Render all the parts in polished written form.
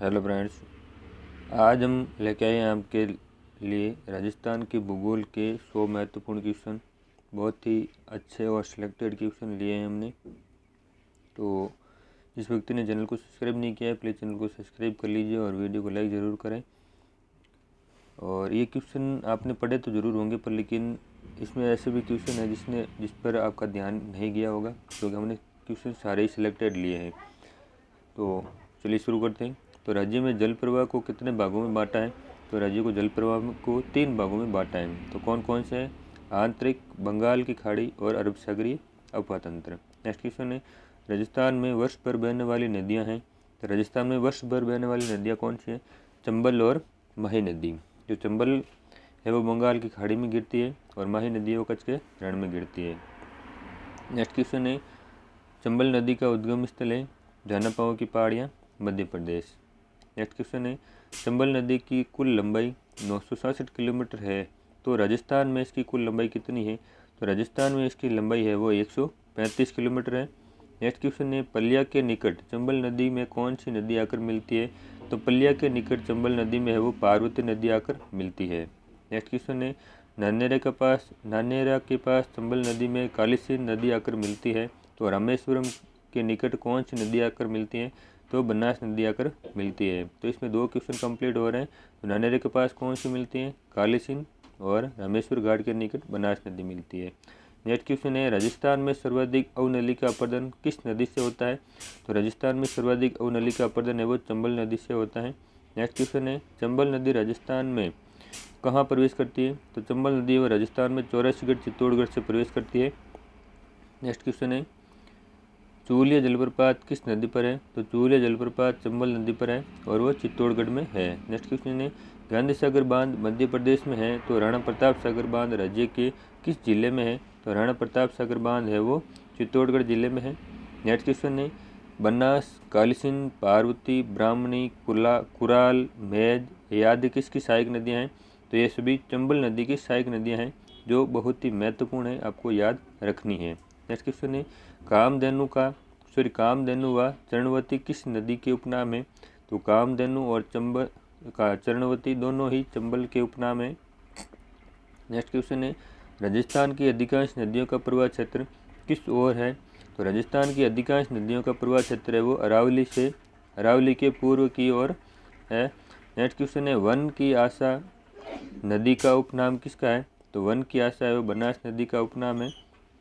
Hello friends, आज हम लेके आए हैं आपके लिए राजस्थान के भूगोल के 100 महत्वपूर्ण क्वेश्चन। बहुत ही अच्छे और सिलेक्टेड क्वेश्चन लिए हैं हमने। तो जिस व्यक्ति ने चैनल को सब्सक्राइब नहीं किया है, प्लीज़ चैनल को सब्सक्राइब कर लीजिए और वीडियो को लाइक ज़रूर करें। और ये क्वेश्चन आपने पढ़े तो ज़रूर होंगे, पर लेकिन इसमें ऐसे भी क्वेश्चन है जिस पर आपका ध्यान नहीं गया होगा, क्योंकि हमने क्वेश्चन सारे ही सिलेक्टेड लिए हैं। तो चलिए शुरू करते हैं। तो राज्य में जल प्रवाह को कितने भागों में बांटा है? तो राज्य को जल प्रवाह को 3 भागों में बांटा है। तो कौन कौन से हैं? आंतरिक, बंगाल की खाड़ी और अरब सागरीय अवपातंत्र। नेक्स्ट क्वेश्चन है, राजस्थान में वर्ष भर बहने वाली नदियां हैं। तो राजस्थान में वर्ष भर बहने वाली नदियां कौन सी हैं? चंबल और माही नदी। जो चंबल है वो बंगाल की खाड़ी में गिरती है और माही नदी है वो कच्छ के रण में गिरती है। नेक्स्ट क्वेश्चन है, चंबल नदी का उद्गम स्थल है जानापाओ की पहाड़ियाँ, मध्य प्रदेश। नेक्स्ट क्वेश्चन है, चंबल नदी की कुल लंबाई 967 किलोमीटर है। तो राजस्थान में इसकी कुल लंबाई कितनी है? तो राजस्थान में इसकी लंबाई है वो 135 किलोमीटर है। नेक्स्ट क्वेश्चन है, पलिया के निकट चंबल नदी में कौन सी नदी आकर मिलती है? तो पलिया के निकट चंबल नदी में है वो पार्वती नदी आकर मिलती है। नेक्स्ट क्वेश्चन है, नानेरा के पास चंबल नदी में कालीसिंध नदी आकर मिलती है। तो रामेश्वरम के निकट कौन सी नदी आकर मिलती है? तो बनास नदी आकर मिलती है। तो इसमें 2 क्वेश्चन कंप्लीट हो रहे हैं। तो नानेरे के पास कौन सी मिलती है? कालीसिंध, और रामेश्वर घाट के निकट बनास नदी मिलती है। नेक्स्ट क्वेश्चन है, राजस्थान में सर्वाधिक अवनलिका अपर्दन किस नदी से होता है? तो राजस्थान में सर्वाधिक अवनलिका अपर्दन है वो चंबल नदी से होता है। नेक्स्ट क्वेश्चन है, चंबल नदी राजस्थान में कहाँ प्रवेश करती है? तो चंबल नदी वो राजस्थान में चौरासीगढ़ चित्तौड़गढ़ से प्रवेश करती है। नेक्स्ट क्वेश्चन है, चूलिया जलप्रपात किस नदी पर है? तो चूलिया जलप्रपात चंबल नदी पर है और वो चित्तौड़गढ़ में है। नेक्स्ट क्वेश्चन है, गांधी सागर बांध मध्य प्रदेश में है तो राणा प्रताप सागर बांध राज्य के किस जिले में है? तो राणा प्रताप सागर बांध है वो चित्तौड़गढ़ जिले में है। नेक्स्ट क्वेश्चन है, बनास, कालीसिंध, पार्वती, ब्राह्मणी, कुराल, मेज आदि किसकी सहायक नदियाँ हैं? तो ये सभी चंबल नदी की सहायक नदियाँ हैं, जो बहुत ही महत्वपूर्ण है, आपको याद रखनी है। नेक्स्ट क्वेश्चन है, कामधेनु व चरणवती किस नदी के उपनाम है? तो कामधेनु और चरणवती दोनों ही चंबल के उपनाम है। नेक्स्ट क्वेश्चन है, राजस्थान की अधिकांश नदियों का प्रवाह क्षेत्र किस ओर है? तो राजस्थान की अधिकांश नदियों का प्रवाह क्षेत्र है वो अरावली के पूर्व की ओर है। नेक्स्ट क्वेश्चन है, वन की आशा नदी का उपनाम किसका है? तो वन की आशा है वो बनास नदी का उपनाम है।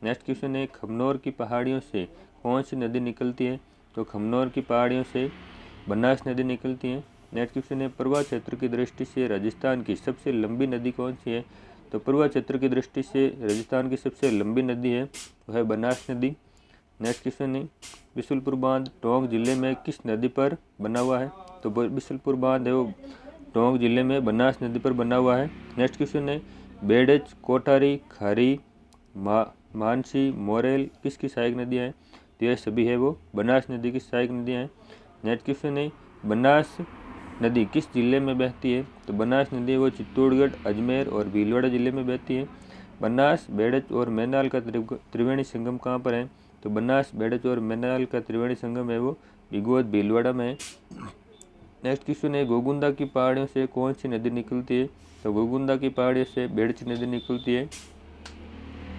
नेक्स्ट क्वेश्चन है, खमनोर की पहाड़ियों से कौन सी नदी निकलती है? तो खमनोर की पहाड़ियों से बनास नदी निकलती है। नेक्स्ट क्वेश्चन है, प्रवाह क्षेत्र की दृष्टि से राजस्थान की सबसे लंबी नदी कौन सी है? तो प्रवाह क्षेत्र की दृष्टि से राजस्थान की सबसे लंबी नदी है वो है बनास नदी। नेक्स्ट क्वेश्चन है, बिशुलपुर बांध टोंक जिले में किस नदी पर बना हुआ है? तो बिशुलपुर बांध है वो टोंक जिले में बनास नदी पर बना हुआ है। नेक्स्ट क्वेश्चन है, बेड़च, कोठारी, खारी, मानसी, मोरेल किसकी सहायक नदियाँ हैं? तो यह सभी है वो बनास नदी की सहायक नदियाँ हैं। नेक्स्ट क्वेश्चन है, बनास नदी किस जिले में बहती है? तो बनास नदी वो चित्तौड़गढ़, अजमेर और भीलवाड़ा जिले में बहती है। बनास, बेड़च और मैनाल का त्रिवेणी संगम कहाँ पर है? तो बनास, बेड़च और मैनाल का त्रिवेणी संगम है वो बिगोद भीलवाड़ा में है। नेक्स्ट क्वेश्चन है, गोगुंदा की पहाड़ियों से कौन सी नदी निकलती है? तो गोगुंदा की पहाड़ियों से बेड़च नदी निकलती है।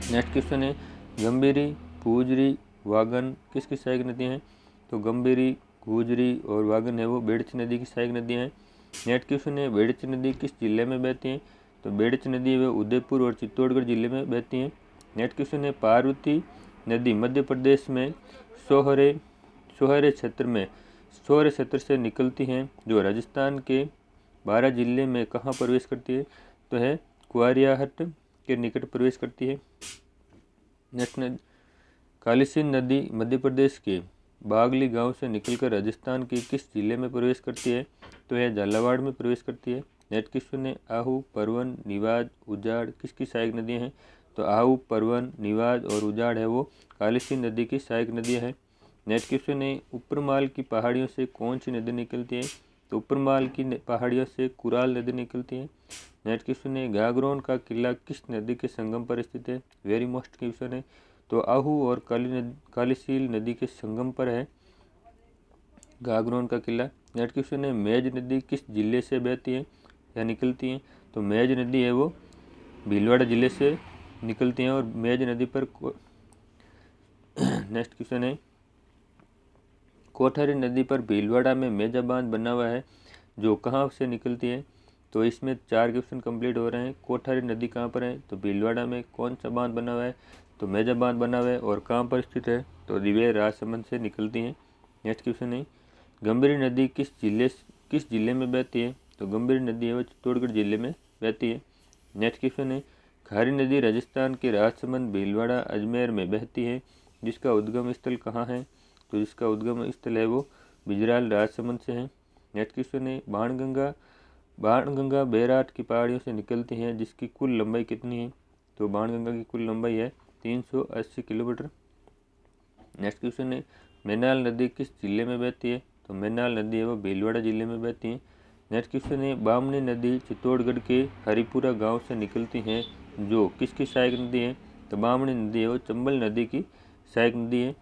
नेक्स्ट क्वेश्चन है, गंभीरी, पूजरी, वागन किसकी सहायक नदियाँ हैं? तो गंभीरी, गुजरी और वागन है वो बेड़च नदी की सहायक नदियाँ हैं। नेक्स्ट क्वेश्चन है, बेड़च नदी किस जिले में बहती है? तो बेड़च नदी वे उदयपुर और चित्तौड़गढ़ जिले में बहती हैं। नेक्स्ट क्वेश्चन है, पार्वती नदी मध्य प्रदेश में सोहरे क्षेत्र से निकलती हैं, जो राजस्थान के 12 जिले में कहाँ प्रवेश करती है? तो है कुआरियाहट के निकट प्रवेश करती है। नेक्स्ट, कालीसिंध नदी मध्य प्रदेश के बागली गांव से निकलकर राजस्थान के किस जिले में प्रवेश करती है? तो यह झालावाड़ में प्रवेश करती है। नेक्स्ट क्वेश्चन है, आहू, परवन, निवाज, उजाड़ किसकी सहायक नदियाँ हैं? तो आहू, परवन, निवाज और उजाड़ है वो कालीसिंध नदी की सहायक नदियाँ हैं। नेक्स्ट क्वेश्चन है, ऊपरमाल की पहाड़ियों से कौन सी नदी निकलती है? तो ऊपरमाल की पहाड़ियों से कुराल नदी निकलती है। नेक्स्ट क्वेश्चन है, गागरोन का किला किस नदी के संगम पर स्थित है? वेरी मोस्ट क्वेश्चन है। तो आहू और कालीसील नदी के संगम पर है गागरोन का किला। नेक्स्ट क्वेश्चन है मेज नदी किस जिले से बहती है या निकलती है? तो मेज नदी है वो भीलवाड़ा जिले से निकलती हैं और मेज नदी पर नेक्स्ट क्वेश्चन है कोठारी नदी पर भीलवाड़ा में मेजा बांध बना हुआ है जो कहाँ से निकलती है? तो इसमें 4 क्वेश्चन कंप्लीट हो रहे हैं। कोठारी नदी कहाँ पर है? तो भीलवाड़ा में। कौन सा बांध बना हुआ है? तो मेजा बांध बना हुआ है और कहाँ पर स्थित है? तो दिव्य राजसमंद से निकलती हैं। नेक्स्ट क्वेश्चन है गंभीरी नदी किस जिले में बहती है? तो गंभीरी नदी है वो चित्तौड़गढ़ जिले में बहती है। नेक्स्ट क्वेश्चन है खारी नदी राजस्थान के राजसमंद भीलवाड़ा अजमेर में बहती है जिसका उद्गम स्थल कहाँ है? तो जिसका उद्गम स्थल है वो बिजराल राजसमंद से है। नेक्स्ट क्वेश्चन है बाणगंगा बैराट की पहाड़ियों से निकलती है जिसकी कुल लंबाई कितनी है? तो बाणगंगा की कुल लंबाई है 380 किलोमीटर। नेक्स्ट क्वेश्चन है मैनाल नदी किस जिले में बहती है? तो मैनाल नदी है वो भीलवाड़ा जिले में बहती है। नेक्स्ट क्वेश्चन है बामनी नदी चित्तौड़गढ़ के हरिपुरा गांव से निकलती है जो किसकी सहायक नदी है? तो बामनी नदी है वो चंबल नदी की सहायक नदी है।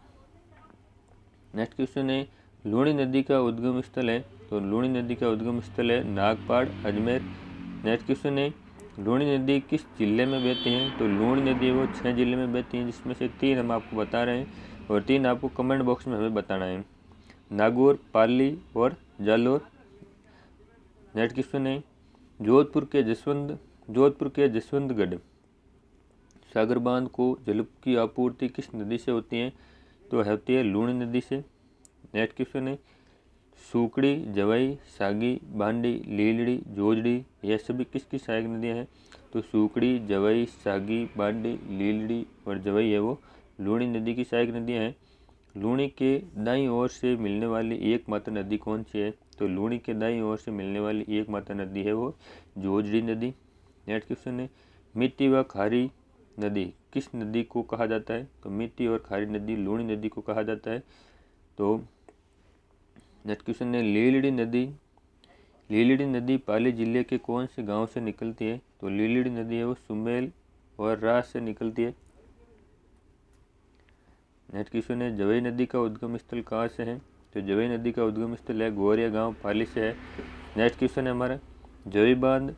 नेक्स्ट क्वेश्चन है लूणी नदी का उद्गम स्थल है? तो लूणी नदी का उद्गम स्थल है नागपाड़ अजमेर। नेक्स्ट क्वेश्चन है लूणी नदी किस जिले में बहती है? तो लूणी नदी वो 6 जिले में बहती है जिसमें से 3 हम आपको बता रहे हैं और 3 आपको कमेंट बॉक्स में हमें बताना है, नागौर, पाली और जालोर। नेक्स्ट क्वेश्चन है जोधपुर के जसवंतगढ़ सागर बांध को जल की आपूर्ति किस नदी से होती है? तो होती है लूणी नदी से। नेक्स्ट क्वेश्चन है सूकड़ी, जवई, सागी, बांडी, लीलड़ी, जोजड़ी यह सभी किसकी सहायक नदियाँ हैं? तो सूकड़ी, जवई, सागी, बांडी, लीलड़ी और जवई है वो लूणी नदी की सहायक नदियाँ हैं। लूणी के दाईं ओर से मिलने वाली एकमात्र नदी कौन सी है? तो लूणी के दाईं ओर से मिलने वाली एकमात्र नदी है वो जोजड़ी नदी। नेक्स्ट क्वेश्चन है मिट्टी व खारी नदी किस नदी को कहा जाता है? तो मिट्टी और खारी नदी लूणी नदी को कहा जाता है। तो नेक्स्ट क्वेश्चन है लीलड़ी नदी पाली जिले के कौन से गांव से निकलती है? तो लीलड़ी नदी है वो सुमेल और रास से निकलती है। नेक्स्ट क्वेश्चन है जवई नदी का उद्गम स्थल कहाँ से है? तो जवई नदी का उद्गम स्थल है गोरिया गांव पाली से है। नेक्स्ट क्वेश्चन है हमारा जवई बांध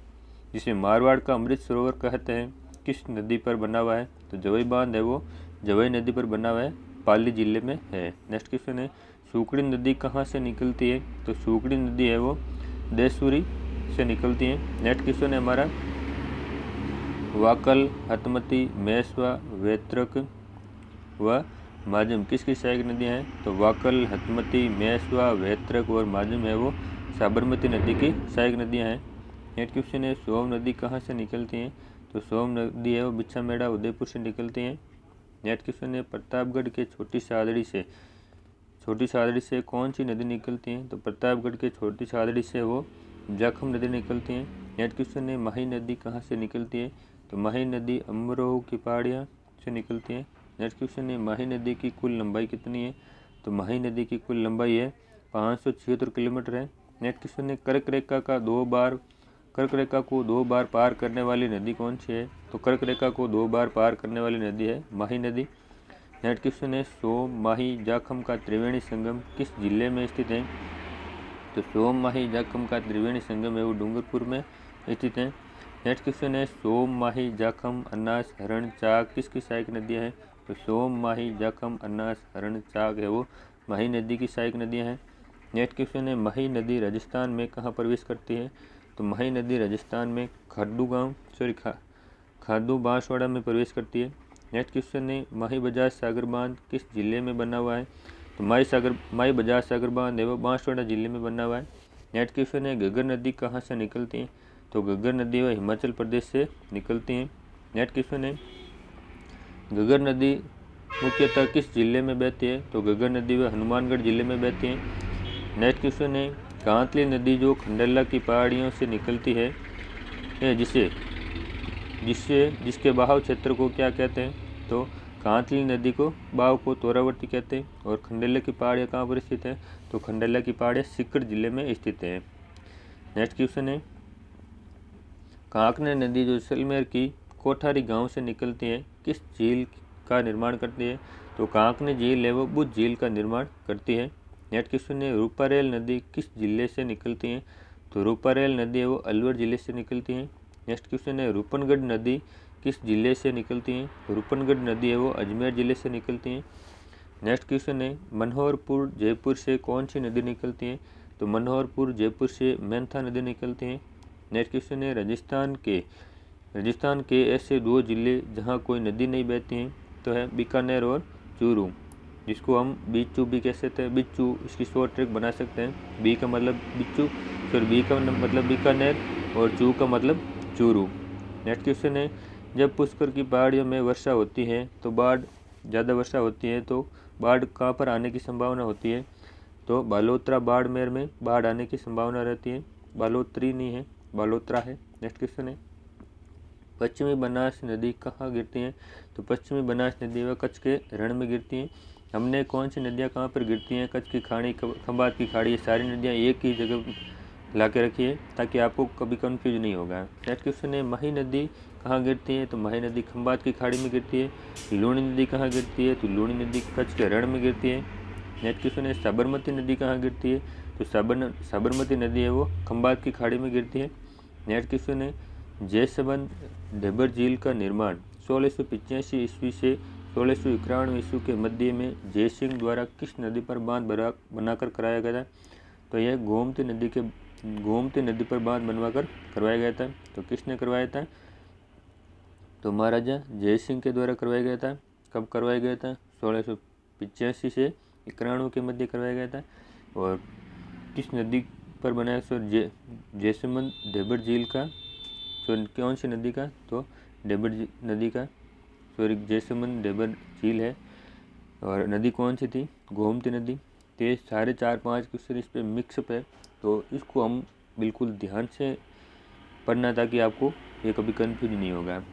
जिसे मारवाड़ का अमृत सरोवर कहते हैं किस नदी पर बना हुआ है? तो जवई बांध है वो जवई नदी पर बना हुआ है, पाली जिले में है। नेक्स्ट क्वेश्चन है सूकड़ी नदी कहाँ से निकलती है? तो सूकड़ी नदी है वो देसूरी से निकलती है। नेक्स्ट क्वेश्चन है हमारा वाकल, हतमती, मेसवा, वेत्रक व माजम किसकी सहायक नदियाँ हैं? तो वाकल, हतमती, मेसवा, वेत्रक और माजम है वो साबरमती नदी की सहायक नदियाँ हैं। नेक्स्ट क्वेश्चन है सोम नदी कहाँ से निकलती हैं? तो सोम नदी है वो बिछामेड़ा उदयपुर से निकलती हैं। नेक्स्ट क्वेश्चन है प्रतापगढ़ के छोटी सादड़ी से कौन सी नदी निकलती है? तो प्रतापगढ़ के छोटी सादड़ी से वो जाखम नदी निकलती है। नेक्स्ट क्वेश्चन है माही नदी कहाँ से निकलती है? तो माही नदी अमरोह की पहाड़ियाँ से निकलती है। नेक्स्ट क्वेश्चन है माही नदी की कुल लंबाई कितनी है? तो माही नदी की कुल लंबाई है 576 किलोमीटर है। नेक्स्ट क्वेश्चन है कर्क रेखा को 2 बार पार करने वाली नदी कौन सी है? तो कर्क रेखा को 2 बार पार करने वाली नदी है माही नदी। नेक्स्ट क्वेश्चन है सोम, माही, जाखम का त्रिवेणी संगम किस जिले में स्थित है? तो सोम, माही, जाखम का त्रिवेणी संगम है वो डूंगरपुर में स्थित है। नेक्स्ट क्वेश्चन है सोम, माही, जाखम, अन्नास, हरण, चाक किसकी सहायक नदियाँ हैं? तो सोम, माही, जाखम, अन्नास, हरण, चाक है वो माही नदी की सहायक नदियाँ हैं। नेक्स्ट क्वेश्चन है माही नदी राजस्थान में कहाँ प्रवेश करती है? तो माही नदी राजस्थान में खादू बांसवाड़ा में प्रवेश करती है। नेक्स्ट क्वेश्चन है माही बजाज सागर बांध किस जिले में बना हुआ है? तो माही बजाज सागर बांध है वो बांसवाड़ा जिले में बना हुआ है। नेक्स्ट क्वेश्चन है घग्गर नदी कहाँ से निकलती है? तो घग्गर नदी वह हिमाचल प्रदेश से निकलती है। नेक्स्ट क्वेश्चन है घग्गर नदी मुख्यतः किस जिले में बहती है? तो घग्गर नदी वह हनुमानगढ़ जिले में बहती है। नेक्स्ट क्वेश्चन है कांतली नदी जो खंडेला की पहाड़ियों से निकलती है जिसके बहाव क्षेत्र को क्या कहते हैं? तो कांतली नदी को बहाव को तोरावटी कहते हैं। और खंडेला की पहाड़ियाँ कहाँ पर स्थित है? तो खंडेला की पहाड़ियाँ सीकर जिले में स्थित है। नेक्स्ट क्वेश्चन है कांकने नदी जो जैसलमेर की कोठारी गांव से निकलती है किस झील का निर्माण करती है? तो कांकने झील है वो बुद्ध झील का निर्माण करती है। नेक्स्ट क्वेश्चन है रूपारेल नदी किस जिले से निकलती है? तो रूपारेल नदी है वो अलवर जिले से निकलती है। नेक्स्ट क्वेश्चन है रूपनगढ़ नदी किस जिले से निकलती है? तो रूपनगढ़ नदी है वो अजमेर जिले से निकलती है। नेक्स्ट क्वेश्चन है मनोहरपुर जयपुर से कौन सी नदी निकलती है? तो मनोहरपुर जयपुर से मेंथा नदी निकलती है। नेक्स्ट क्वेश्चन है राजस्थान के ऐसे दो जिले जहाँ कोई नदी नहीं बहती हैं, तो है बीकानेर और चूरू, जिसको हम बिच्छू भी कह सकते हैं। बिच्छू इसकी शॉर्ट ट्रिक बना सकते हैं। बी का मतलब बिच्छू, फिर बी का मतलब बीकानेर और चू का मतलब चूरू। नेक्स्ट क्वेश्चन है जब पुष्कर की पहाड़ियों में वर्षा होती है तो ज़्यादा वर्षा होती है तो बाढ़ कहाँ पर आने की संभावना होती है? तो बालोतरा बाड़मेर में बाढ़ आने की संभावना रहती है। बालोतरी नहीं है, बालोतरा है। नेक्स्ट क्वेश्चन है पश्चिमी बनास नदी कहाँ गिरती है? तो पश्चिमी बनास नदी व कच्छ के रण में गिरती है। हमने कौन सी नदियाँ कहाँ पर गिरती हैं? कच्छ की खाड़ी, खंबात की खाड़ी, ये सारी नदियाँ एक ही जगह ला के रखी है ताकि आपको कभी कंफ्यूज नहीं होगा। नेक्स्ट क्वेश्चन है मही नदी कहाँ गिरती है? तो मही नदी खंबात की खाड़ी में गिरती है। लूणी नदी कहाँ गिरती है? तो लूणी नदी कच्छ के रण में गिरती है। नेक्स्ट क्वेश्चन है साबरमती नदी कहाँ गिरती है? तो साबरमती नदी है वो खंबात की खाड़ी में गिरती है। नेक्स्ट क्वेश्चन है जयसबंद ढेबर झील का निर्माण 1685 ईस्वी से 1691 ईस्वी के मध्य में जयसिंह द्वारा किस नदी पर बांध बनाकर कराया गया था? तो यह गोमती नदी पर बांध बनवाकर करवाया गया था। तो किसने करवाया था? तो महाराजा जयसिंह के द्वारा करवाया गया था। कब करवाया गया था? 1685 से 91 के मध्य करवाया गया था। और किस नदी पर बनाया? जयसमंद ढेबर झील का, कौन सी नदी का? तो ढेबर नदी का, जयसमंद ढेबर झील है। और नदी कौन सी थी? गोमती नदी। तो ये सारे 4-5 क्वेश्चन इस पर मिक्सअप है, तो इसको हम बिल्कुल ध्यान से पढ़ना ताकि आपको ये कभी कंफ्यूज नहीं होगा।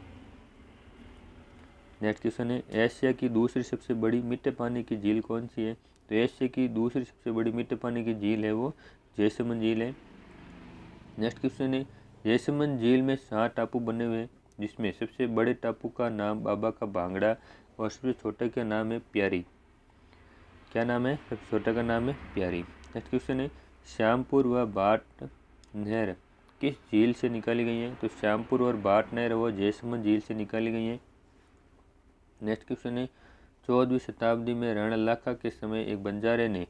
नेक्स्ट क्वेश्चन है एशिया की दूसरी सबसे बड़ी मीठे पानी की झील कौन सी है? तो एशिया की दूसरी सबसे बड़ी मीठे पानी की झील है वो जयसमंद झील है। नेक्स्ट क्वेश्चन है जयसमंद झील में 7 टापू बने हुए हैं, जिसमें सबसे बड़े टापू का नाम बाबा का भांगड़ा और सबसे छोटे का नाम है प्यारी। क्या नाम है? सबसे छोटे का नाम है प्यारी। नेक्स्ट क्वेश्चन है श्यामपुर व भाट नहर किस झील से निकाली गई है? तो श्यामपुर और भाट नहर वो जयसमंद झील से निकाली गई है। नेक्स्ट क्वेश्चन है 14वीं शताब्दी में राणा लाखा के समय एक बंजारे ने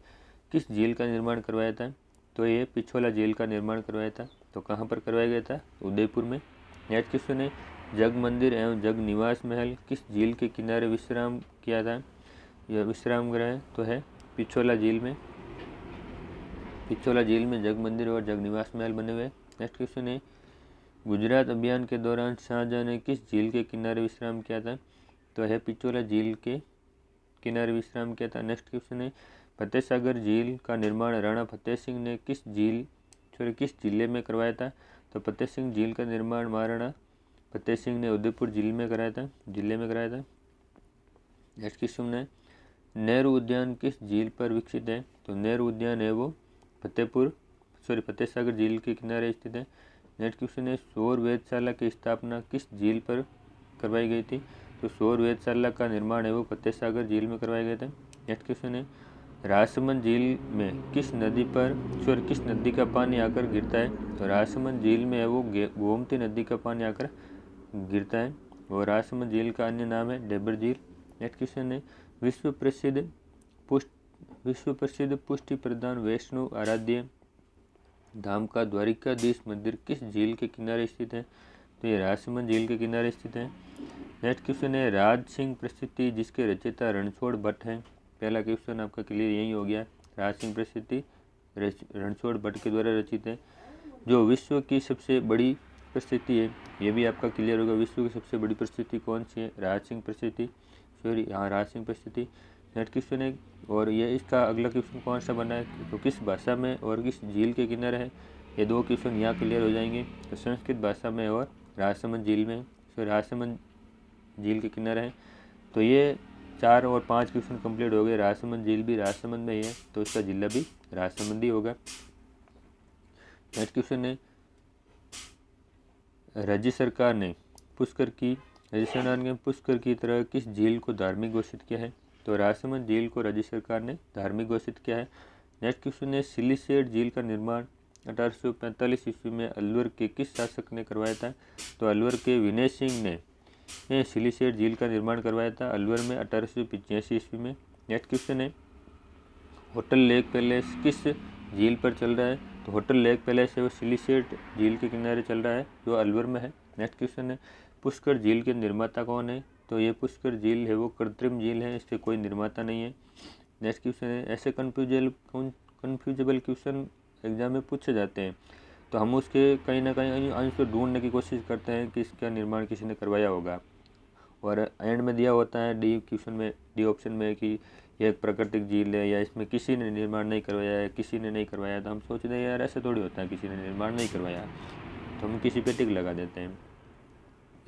किस झील का निर्माण करवाया था? तो ये पिछोला झील का निर्माण करवाया था। तो कहाँ पर करवाया गया था? उदयपुर में। नेक्स्ट क्वेश्चन है जग मंदिर एवं जग निवास महल किस झील के किनारे विश्राम किया था? यह विश्राम गृह तो है पिछोला झील में। पिछोला झील में जग मंदिर और जग निवास महल बने हुए। नेक्स्ट क्वेश्चन है गुजरात अभियान के दौरान शाहजहां ने किस झील के किनारे विश्राम किया था? तो है पिछोला झील के किनारे विश्राम किया था। नेक्स्ट क्वेश्चन है फतेह सागर झील का निर्माण राणा फतेह सिंह ने किस जिले में करवाया था? तो फतेह सिंह झील का निर्माण महाराणा फतेह सिंह ने उदयपुर जिले में कराया था। नेक्स्ट क्वेश्चन है नेहरू उद्यान किस झील पर विकसित है? तो नेहरू उद्यान है वो फतेह सागर झील के किनारे स्थित है। नेक्स्ट क्वेश्चन है सौर वेधशाला की स्थापना किस झील पर करवाई गई थी? तो सौर वेधशाला का निर्माण है वो फतेह सागर झील में करवाया गया था। नेक्स्ट क्वेश्चन है राजसमंद झील में किस नदी का पानी आकर गिरता है? तो राजसमंद झील में है वो गोमती नदी का पानी आकर गिरता है। और राजसमंद झील का अन्य नाम है ढेबर झील। नेक्स्ट क्वेश्चन है विश्व प्रसिद्ध पुष्टि प्रदान वैष्णो आराध्य धाम का द्वारिकाधीश मंदिर किस झील के किनारे स्थित है? तो ये राजसमंद झील के किनारे स्थित है। नेक्स्ट क्वेश्चन है राज सिंह प्रसिद्धि जिसके रचयिता रणछोड़ भट्ट हैं। पहला क्वेश्चन आपका क्लियर यही हो गया। राज सिंह प्रसिद्धि रणछोड़ भट्ट के द्वारा रचित है। जो विश्व की सबसे बड़ी प्रसिद्धि है ये भी आपका क्लियर होगा। विश्व की सबसे बड़ी प्रसिद्धि कौन सी है? राज सिंह प्रसिद्धि। नेक्स्ट क्वेश्चन है और ये इसका अगला क्वेश्चन कौन सा बना है? तो किस भाषा में और किस झील के किनारे है? ये 2 क्वेश्चन यहाँ क्लियर हो जाएंगे। तो संस्कृत भाषा में और राजसमंद झील में, राजसमंद झील के किनारे है। तो ये 4 और 5 क्वेश्चन कंप्लीट हो गए। राजसमंद झील भी राजसमंद में ही है तो इसका जिला भी राजसमंद ही होगा। नेक्स्ट क्वेश्चन है राज्य सरकार ने पुष्कर की तरह किस झील को धार्मिक घोषित किया है? तो राजसमंद झील को राज्य सरकार ने धार्मिक घोषित किया है। नेक्स्ट क्वेश्चन है सिलिसेट झील का निर्माण 1845 ईस्वी में अलवर के किस शासक ने करवाया था? तो अलवर के विनय सिंह ने सिलिसेट झील का निर्माण करवाया था अलवर में 1885 ईस्वी में। नेक्स्ट क्वेश्चन है होटल लेक पैलेस किस झील पर चल रहा है? तो होटल लेक पैलेस है वो सिलिसेट झील के किनारे चल रहा है जो अलवर में है। नेक्स्ट क्वेश्चन है पुष्कर झील के निर्माता कौन है? तो ये पुष्कर झील है वो कृत्रिम झील है, इसके कोई निर्माता नहीं है। नेक्स्ट क्वेश्चन है ऐसे कन्फ्यूजेबल क्वेश्चन एग्जाम में पूछे जाते हैं तो हम उसके कहीं ना कहीं आंसर ढूंढने की कोशिश करते हैं कि इसका निर्माण किसी ने करवाया होगा, और एंड में दिया होता है डी क्वेश्चन में, डी ऑप्शन में कि यह एक प्राकृतिक झील है या इसमें किसी ने निर्माण नहीं करवाया है, किसी ने नहीं करवाया। तो हम सोचते हैं यार ऐसे थोड़ी होता है, किसी ने निर्माण नहीं करवाया तो हम किसी पे टिक लगा देते हैं,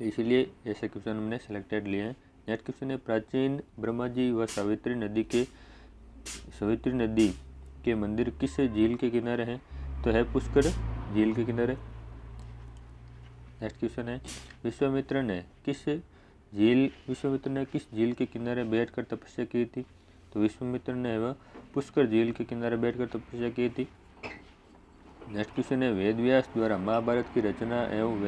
इसीलिए ऐसे क्वेश्चन हमने सेलेक्टेड लिए हैं। नेक्स्ट क्वेश्चन है प्राचीन ब्रह्माजी व सावित्री नदी के मंदिर किस झील के किनारे हैं? तो है पुष्कर झील के किनारे। नेक्स्ट क्वेश्चन है विश्वामित्र ने किस झील के किनारे बैठकर तपस्या की थी? तो विश्वामित्र ने वह पुष्कर झील के किनारे बैठकर तपस्या की थी। नेक्स्ट क्वेश्चन है वेद व्यास द्वारा महाभारत की रचना एवं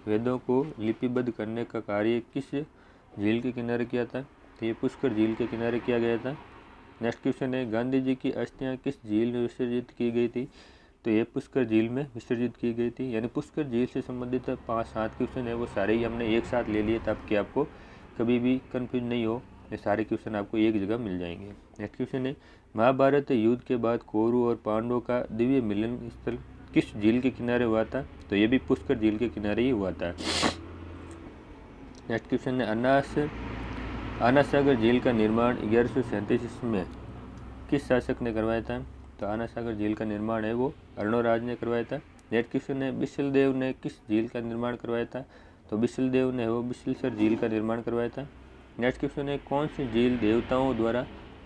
वेदों को लिपिबद्ध करने का कार्य किस झील के किनारे किया था? तो ये पुष्कर झील के किनारे किया गया था। नेक्स्ट क्वेश्चन है गांधी जी की अस्थियां किस झील में विसर्जित की गई थी? तो ये पुष्कर झील में विसर्जित की गई थी। यानी पुष्कर झील से संबंधित 5-7 क्वेश्चन है वो सारे ही हमने एक साथ ले लिए ताकि आपको कभी भी कंफ्यूज नहीं हो, ये सारे क्वेश्चन आपको एक जगह मिल जाएंगे। नेक्स्ट क्वेश्चन है महाभारत युद्ध के बाद कौरवों और पांडवों का दिव्य मिलन स्थल किस झील के किनारे हुआ था? तो ये भी पुष्कर झील के किनारे ही हुआ था। नेक्स्ट क्वेश्चन है आना सागर झील का निर्माण 1137 ईस्वी में किस शासक ने करवाया था? तो आना सागर झील का निर्माण है वो अर्णोराज ने करवाया था। नेक्स्ट क्वेश्चन है बिसल देव ने किस झील का निर्माण करवाया था? तो बिसल देव ने वो बिसलसर झील का निर्माण करवाया था। नेक्स्ट क्वेश्चन है कौन सी झील देवताओं द्वारा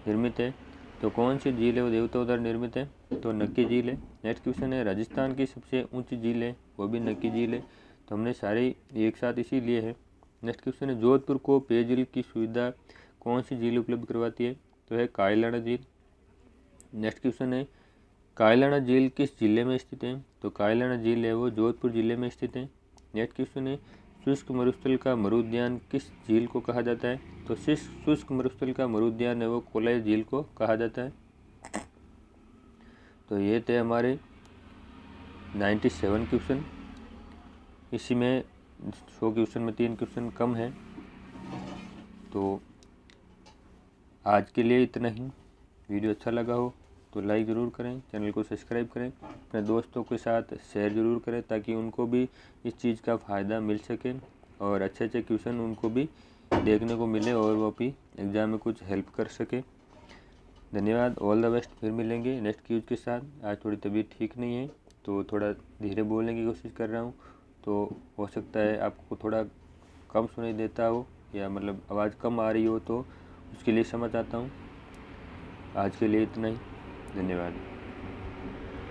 निर्मित है? तो कौन सी झील है वो देवताओं द्वारा निर्मित है? तो नक्की झील है। नेक्स्ट क्वेश्चन है राजस्थान की सबसे ऊंची झील है वो भी नक्की झील है। तो हमने सारे एक साथ इसी लिए है। नेक्स्ट क्वेश्चन है जोधपुर को पेयजल की सुविधा कौन सी झील उपलब्ध करवाती है? तो है कायलाना झील। नेक्स्ट क्वेश्चन है कायलाना झील किस जिले में स्थित है? तो कायलाना झील है वो जोधपुर जिले में स्थित है। नेक्स्ट क्वेश्चन है शुष्क मरुस्थल का मरुद्यान किस झील को कहा जाता है? तो शुष्क मरुस्थल का मरुद्यान है वो कोलाई झील को कहा जाता है। तो ये थे हमारे 97 क्वेश्चन, इसी में 100 क्वेश्चन में 3 क्वेश्चन कम है। तो आज के लिए इतना ही। वीडियो अच्छा लगा हो तो लाइक ज़रूर करें, चैनल को सब्सक्राइब करें, अपने दोस्तों के साथ शेयर ज़रूर करें ताकि उनको भी इस चीज़ का फ़ायदा मिल सके और अच्छे अच्छे क्वेश्चन उनको भी देखने को मिले और वो भी एग्ज़ाम में कुछ हेल्प कर सके। धन्यवाद, ऑल द बेस्ट। फिर मिलेंगे नेक्स्ट क्यूज के साथ। आज थोड़ी तबीयत ठीक नहीं है तो थोड़ा धीरे बोलने की कोशिश कर रहा हूँ, तो हो सकता है आपको थोड़ा कम सुनाई देता हो या मतलब आवाज़ कम आ रही हो, तो उसके लिए समझ आता हूँ। आज के लिए इतना ही, धन्यवाद।